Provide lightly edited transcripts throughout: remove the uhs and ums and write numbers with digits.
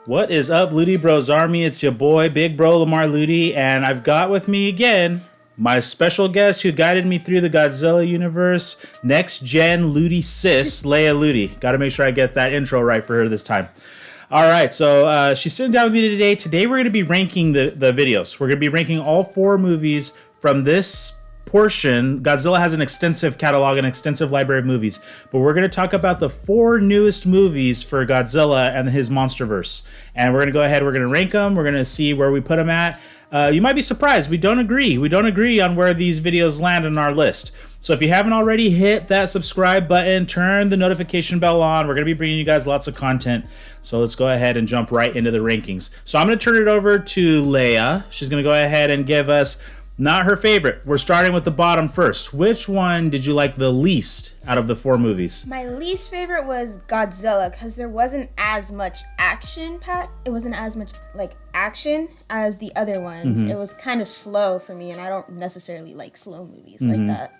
What is up, LudyBros Army? It's your boy, Big Bro Lamar Ludy, and I've got with me again my special guest who guided me through the Godzilla universe, next gen Ludy sis, Leia Ludy. Got to make sure I get that intro right for her this time. All right, so she's sitting down with me today. Today we're going to be ranking the videos. We're going to be ranking all 4 movies from this portion. Godzilla has an extensive catalog, an extensive library of movies, but we're going to talk about the 4 newest movies for Godzilla and his Monsterverse. And we're going to go ahead, we're going to rank them, we're going to see where we put them at. You might be surprised, we don't agree. We don't agree on where these videos land on our list. So if you haven't already, hit that subscribe button, turn the notification bell on. We're going to be bringing you guys lots of content. So let's go ahead and jump right into the rankings. So I'm going to turn it over to Leia. She's going to go ahead and give us not her favorite. We're starting with the bottom first. Which one did you like the least out of the 4 movies? My least favorite was Godzilla because there wasn't as much action it wasn't as much action as the other ones. It was kind of slow for me, and I don't necessarily like slow movies like that.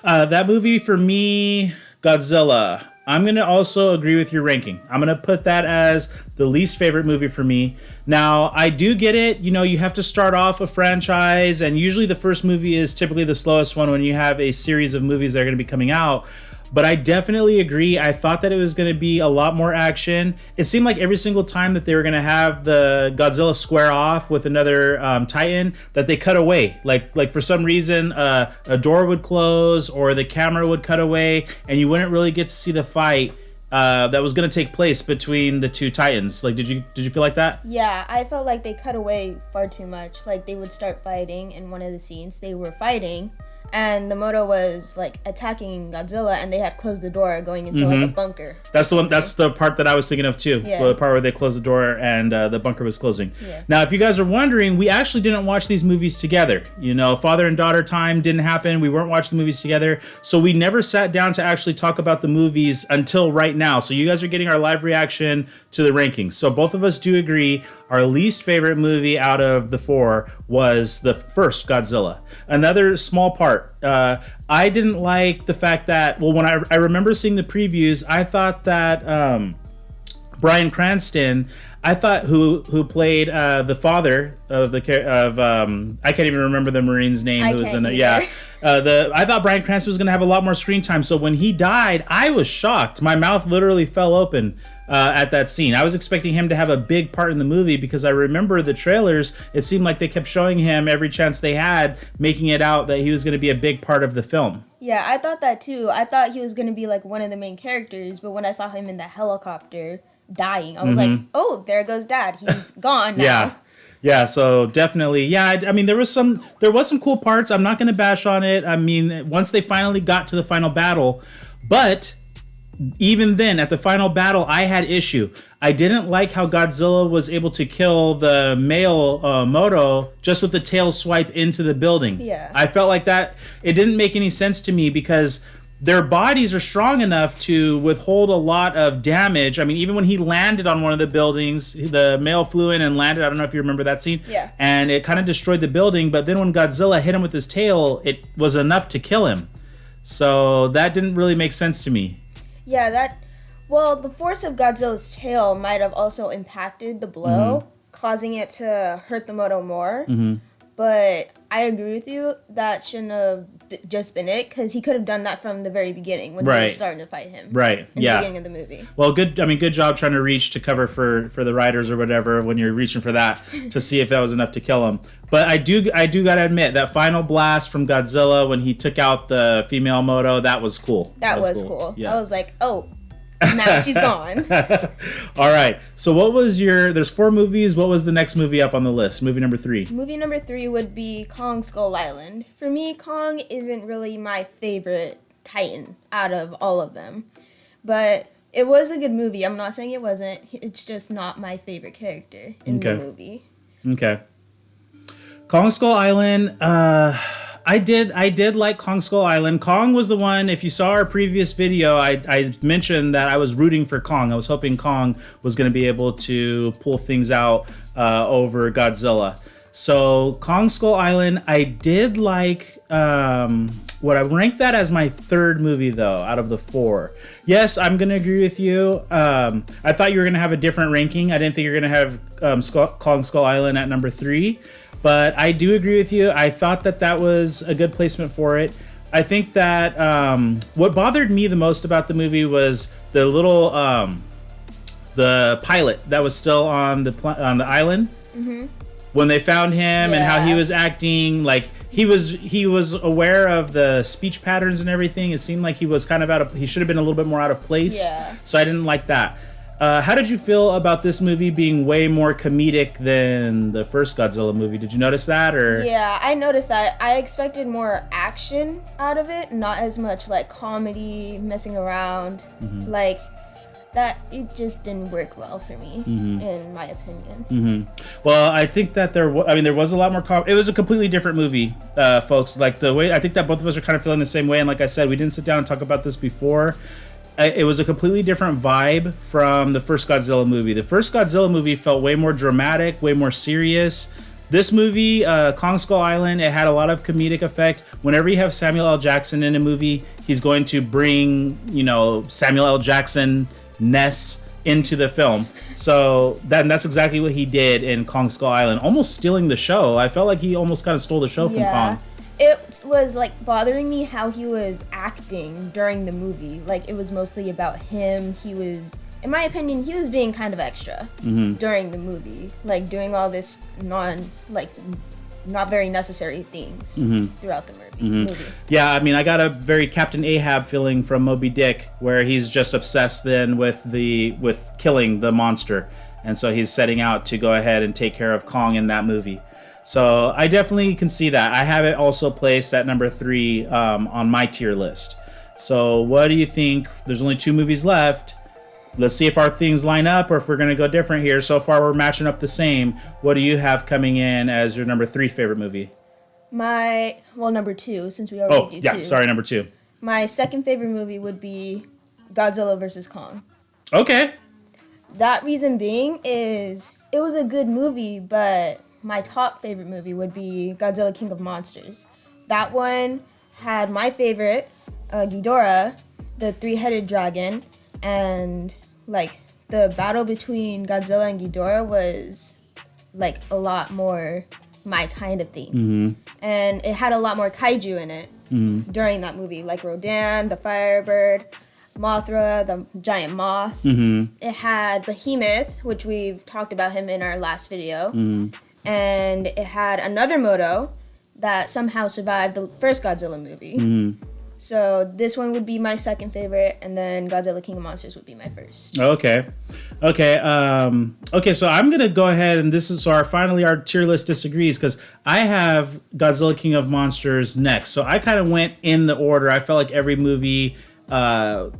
That movie for me, Godzilla, I'm going to also agree with your ranking. I'm going to put that as the least favorite movie for me. Now, I do get it. You know, you have to start off a franchise, and usually the first movie is typically the slowest one when you have a series of movies that are going to be coming out. But I definitely agree. I thought that it was going to be a lot more action. It seemed like every single time that they were going to have the Godzilla square off with another Titan, that they cut away. Like for some reason, a door would close or the camera would cut away, and you wouldn't really get to see the fight that was going to take place between the 2 Titans. Like, did you feel like that? Yeah, I felt like they cut away far too much. Like, they would start fighting in one of the scenes. They were fighting, and the Moto was like attacking Godzilla, and they had closed the door going into like a bunker. That's the one. That's the part that I was thinking of too. Yeah. The part where they closed the door and the bunker was closing. Yeah. Now, if you guys are wondering, we actually didn't watch these movies together. You know, father and daughter time didn't happen. We weren't watching the movies together, so we never sat down to actually talk about the movies until right now. So you guys are getting our live reaction to the rankings. So both of us do agree our least favorite movie out of the 4 was the first Godzilla. Another small part. I didn't like the fact that, well, when I remember seeing the previews, I thought that Bryan Cranston, I thought who played the father of I can't even remember the Marine's name who was in it. Yeah. I thought Bryan Cranston was going to have a lot more screen time. So when he died, I was shocked. My mouth literally fell open at that scene. I was expecting him to have a big part in the movie because I remember the trailers. It seemed like they kept showing him every chance they had, making it out that he was going to be a big part of the film. Yeah, I thought that too. I thought he was going to be like one of the main characters, but when I saw him in the helicopter dying, I was like, oh, there goes Dad. He's gone now. Yeah, so definitely, yeah. I mean, there was some cool parts. I'm not going to bash on it. I mean, once they finally got to the final battle, but even then, at the final battle, I had issue. I didn't like how Godzilla was able to kill the male Moto just with the tail swipe into the building. Yeah. I felt like that, it didn't make any sense to me because their bodies are strong enough to withhold a lot of damage. I mean, even when he landed on one of the buildings, the male flew in and landed. I don't know if you remember that scene. Yeah. And it kind of destroyed the building. But then when Godzilla hit him with his tail, it was enough to kill him. So that didn't really make sense to me. Yeah, the force of Godzilla's tail might have also impacted the blow, causing it to hurt the Moto more. But I agree with you, that shouldn't have just been it, because he could have done that from the very beginning when he was starting to fight him. Right, in the beginning of the movie. Well, good job trying to reach to cover for the writers or whatever when you're reaching for that to see if that was enough to kill him. But I do gotta admit, that final blast from Godzilla when he took out the female Moto, that was cool. That was cool. Yeah. I was like, oh, now she's gone. All right. So what was there's 4 movies. What was the next movie up on the list? Movie number 3. Movie number 3 would be Kong Skull Island. For me, Kong isn't really my favorite Titan out of all of them. But it was a good movie. I'm not saying it wasn't. It's just not my favorite character in the movie. Okay. Kong Skull Island, I did like Kong Skull Island. Kong was the one, if you saw our previous video, I mentioned that I was rooting for Kong. I was hoping Kong was going to be able to pull things out over Godzilla. So Kong Skull Island, I did like would I rank that as my third movie though out of the 4? Yes, I'm gonna agree with you. I thought you were gonna have a different ranking. I didn't think you were gonna have Kong Skull Island at number 3, but I do agree with you. I thought that was a good placement for it. I think that what bothered me the most about the movie was the little the pilot that was still on the island. Mm-hmm. When they found him and how he was acting, like he was aware of the speech patterns and everything. It seemed like he was kind of he should have been a little bit more out of place. Yeah. So I didn't like that. How did you feel about this movie being way more comedic than the first Godzilla movie? Did you notice that? Or yeah, I noticed that. I expected more action out of it, not as much like comedy, messing around, like. That it just didn't work well for me, in my opinion. Well, I think that there was a lot more. It was a completely different movie, folks. Like the way I think that both of us are kind of feeling the same way. And like I said, we didn't sit down and talk about this before. It was a completely different vibe from the first Godzilla movie. The first Godzilla movie felt way more dramatic, way more serious. This movie, Kong Skull Island, it had a lot of comedic effect. Whenever you have Samuel L. Jackson in a movie, he's going to bring, Samuel L. Jackson Ness into the film. So that's exactly what he did in Kong Skull Island, almost stealing the show. I felt like he almost kind of stole the show from Kong. It was like bothering me how he was acting during the movie. Like it was mostly about him. He was, in my opinion, he was being kind of extra during the movie, like doing all this not very necessary things throughout the movie. Yeah, I mean, I got a very Captain Ahab feeling from Moby Dick, where he's just obsessed then with killing the monster, and so he's setting out to go ahead and take care of Kong in that movie. So I definitely can see that. I have it also placed at number 3 on my tier list. So what do you think? There's only 2 movies left. Let's see if our things line up or if we're going to go different here. So far, we're matching up the same. What do you have coming in as your number 3 favorite movie? Number 2, since we already do 2. Sorry, number 2. My second favorite movie would be Godzilla vs. Kong. Okay. That reason being is it was a good movie, but my top favorite movie would be Godzilla King of Monsters. That one had my favorite, Ghidorah, the 3-headed dragon, and like the battle between Godzilla and Ghidorah was like a lot more my kind of thing. And it had a lot more kaiju in it during that movie, like Rodan, the Firebird, Mothra, the giant moth. It had Behemoth, which we've talked about him in our last video. And it had another Moto that somehow survived the first Godzilla movie. So this one would be my second favorite, and then Godzilla King of Monsters would be my first. Okay. So I'm gonna go ahead, and this is our tier list disagrees, because I have Godzilla King of Monsters next. So I kind of went in the order. I felt like every movie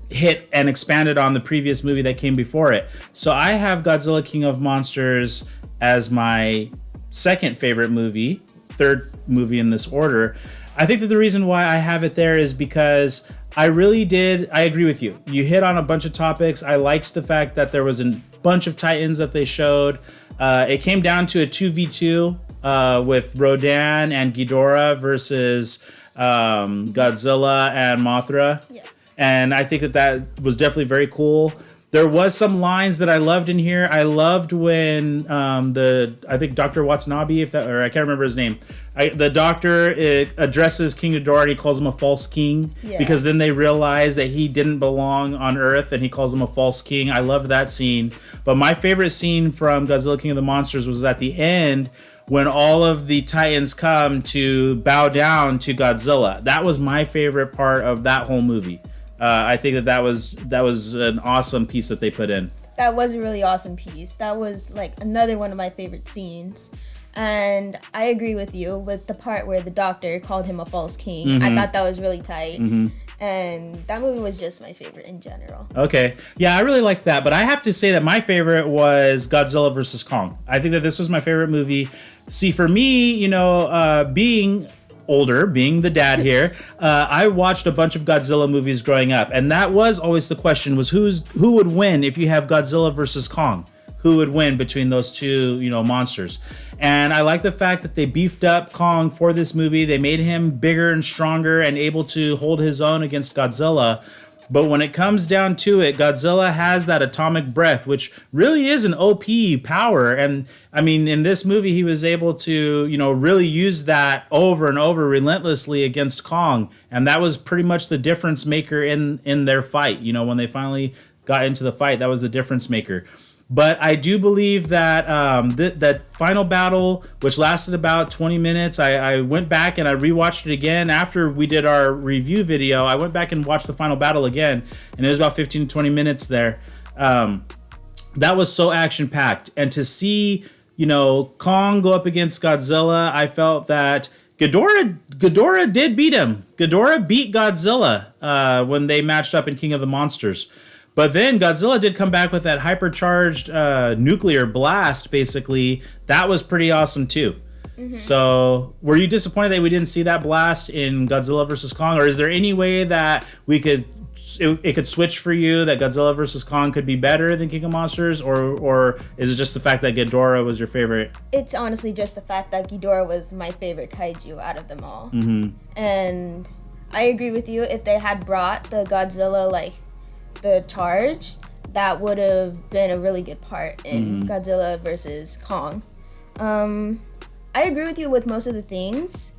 hit and expanded on the previous movie that came before it. So I have Godzilla King of Monsters as my second favorite movie, third movie in this order. I think that the reason why I have it there is because I agree with you. You hit on a bunch of topics. I liked the fact that there was a bunch of Titans that they showed. It came down to a 2v2 with Rodan and Ghidorah versus Godzilla and Mothra. Yeah. And I think that was definitely very cool. There was some lines that I loved in here. I loved when I think Dr. Watanabe, I can't remember his name. The doctor addresses King Ghidorah and he calls him a false king, because then they realize that he didn't belong on Earth and he calls him a false king. I loved that scene. But my favorite scene from Godzilla King of the Monsters was at the end when all of the Titans come to bow down to Godzilla. That was my favorite part of that whole movie. I think that was an awesome piece that they put in. That was a really awesome piece. That was like another one of my favorite scenes. And I agree with you with the part where the doctor called him a false king. I thought that was really tight. And that movie was just my favorite in general. Okay. Yeah, I really liked that. But I have to say that my favorite was Godzilla vs. Kong. I think that this was my favorite movie. See, for me, being older, being the dad here, I watched a bunch of Godzilla movies growing up, and that was always the question: was who would win if you have Godzilla versus Kong? who would win between those two, monsters. And I like the fact that they beefed up Kong for this movie. They made him bigger and stronger and able to hold his own against Godzilla. But when it comes down to it, Godzilla has that atomic breath, which really is an OP power. And I mean, in this movie, he was able to, really use that over and over relentlessly against Kong. And that was pretty much the difference maker in their fight. When they finally got into the fight, that was the difference maker. But I do believe that that final battle, which lasted about 20 minutes, I went back and I rewatched it again after we did our review video. I went back and watched the final battle again, and it was about 15 to 20 minutes there. That was so action-packed. And to see, Kong go up against Godzilla, I felt that Ghidorah did beat him. Ghidorah beat Godzilla when they matched up in King of the Monsters. But then Godzilla did come back with that hypercharged nuclear blast, basically. That was pretty awesome, too. Mm-hmm. So, were you disappointed that we didn't see that blast in Godzilla vs. Kong? Or is there any way that it could switch for you, that Godzilla vs. Kong could be better than King of Monsters? Or is it just the fact that Ghidorah was your favorite? It's honestly just the fact that Ghidorah was my favorite kaiju out of them all. Mm-hmm. And I agree with you. If they had brought the Godzilla, the charge, that would have been a really good part in Godzilla versus Kong. I agree with you with most of the things,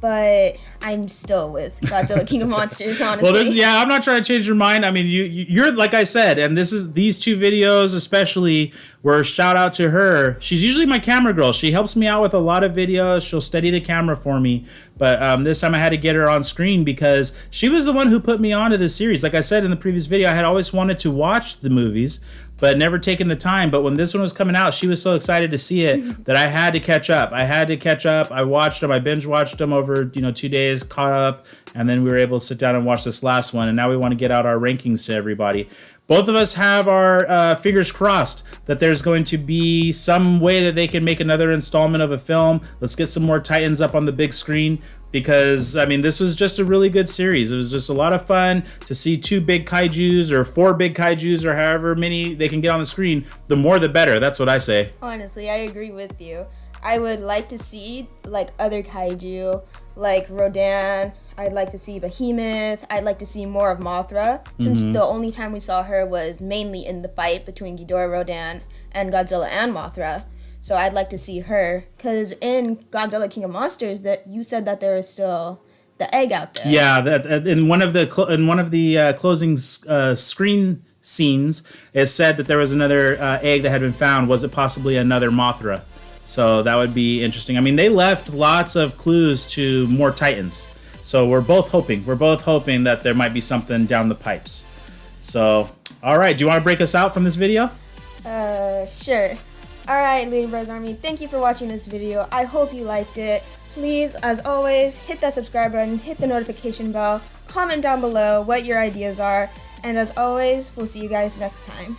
but I'm still with Godzilla King of Monsters, honestly. Well, I'm not trying to change your mind. I mean, you're like I said, and these two videos especially were a shout out to her. She's usually my camera girl. She helps me out with a lot of videos. She'll steady the camera for me. But this time I had to get her on screen because she was the one who put me onto this series. Like I said in the previous video, I had always wanted to watch the movies, but never taken the time. But when this one was coming out, she was so excited to see it that I had to catch up. I watched them. I binge watched them over 2 days, caught up, and then we were able to sit down and watch this last one. And now we want to get out our rankings to everybody. Both of us have our fingers crossed that there's going to be some way that they can make another installment of a film. Let's get some more Titans up on the big screen because, I mean, this was just a really good series. It was just a lot of fun to see 2 big kaijus or 4 big kaijus or however many they can get on the screen. The more, the better. That's what I say. Honestly, I agree with you. I would like to see, other kaiju, like Rodan. I'd like to see Behemoth. I'd like to see more of Mothra, since the only time we saw her was mainly in the fight between Ghidorah, Rodan, and Godzilla and Mothra. So I'd like to see her, because in Godzilla King of Monsters, that you said that there is still the egg out there. Yeah, that in one of the closing screen scenes, it said that there was another egg that had been found. Was it possibly another Mothra? So that would be interesting. I mean, they left lots of clues to more Titans. So we're both hoping that there might be something down the pipes. So, all right. Do you want to break us out from this video? Sure. All right, LudyBros Army. Thank you for watching this video. I hope you liked it. Please, as always, hit that subscribe button, hit the notification bell, comment down below what your ideas are, and as always, we'll see you guys next time.